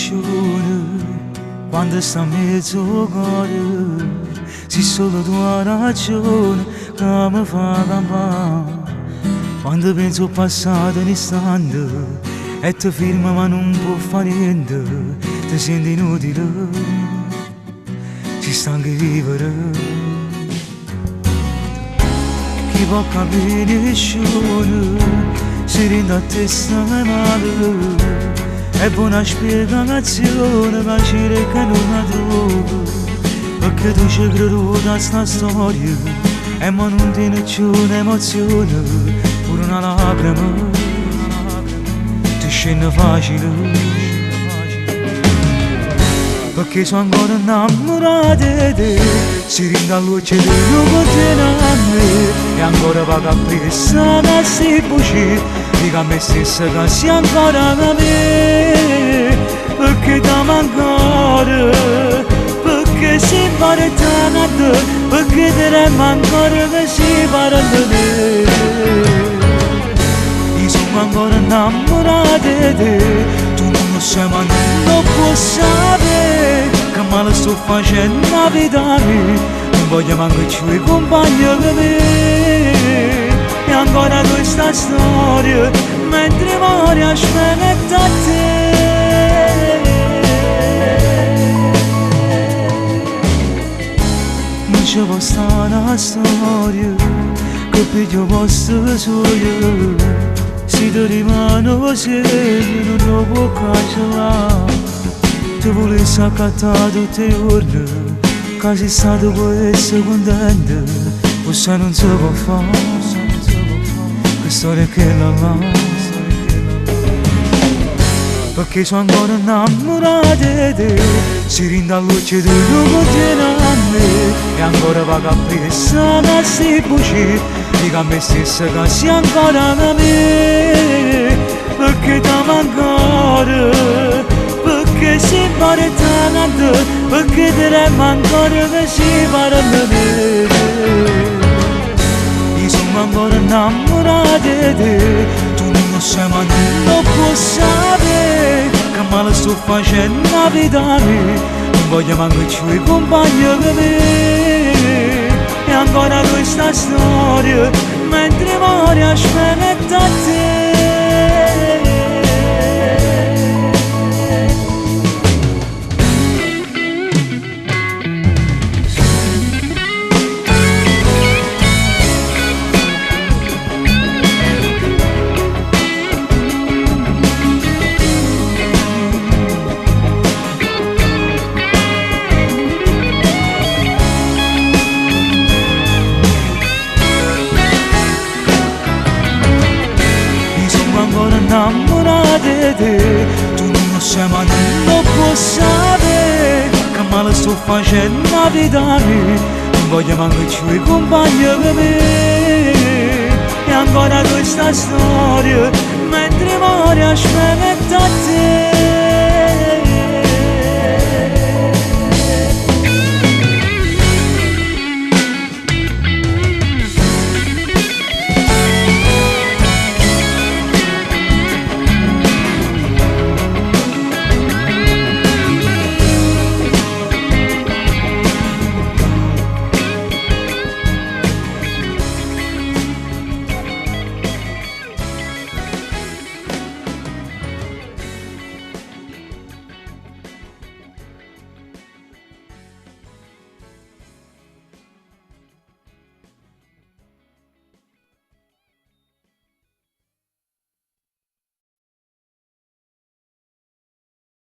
passione quando sta a mezzo cuore, se solo tua ragione che mi fa campare. Quando penso al passato un istante e ti firma ma non può fare niente, ti senti inutile, si sta anche vivere. Chi può capire nessuno si rende a testa male. È buona spiegazione che ci recca non la trovo, perché tu ci credi a sta storia e ma non tiene più un'emozione, pure una lacrima ti scende facile, perché sono ancora innamorato di te, si rende a luce di luce a me e ancora va a pressa che si buci. Dico a me stessa che sia ancora da me, perché ti mancare, perché si pare tanto, perché ti rema ancora che si pare di te. Io sono ancora innamorato di te, tu non lo sai ma non lo puoi sapere, che male sto facendo la vita mia, non voglio manco più i compagni per me. E ancora questa storia mentre muore aspetta a te. Non ci può stare una storia che piglio posto solo io, se ti rimane segno non lo può cancellare. Ti volessi accattare tutti i giorni, che sei stato può essere contento, forse non si può fare. Storia che la va, perché sono ancora innamorato di te, si rende a luce di luce a me e ancora va a pressa che si buci. Dico a me stessa che sia ancora da me, perché ti mancare, perché si pare tanto, perché ti rema ancora che si pare di me. Sono ancora innamorato di te, tu non lo sai ma non lo puoi sapere, che male sto facendo la vita mia, non voglio manco più i compagni per me. E ancora questa storia mentre muore aspetta a te. Innamorato di te, tu non lo sai ma non lo puoi sapere, che male sto facendo la vita mia, non voglio manco più i compagni per me. E ancora questa storia mentre muore aspetta a te.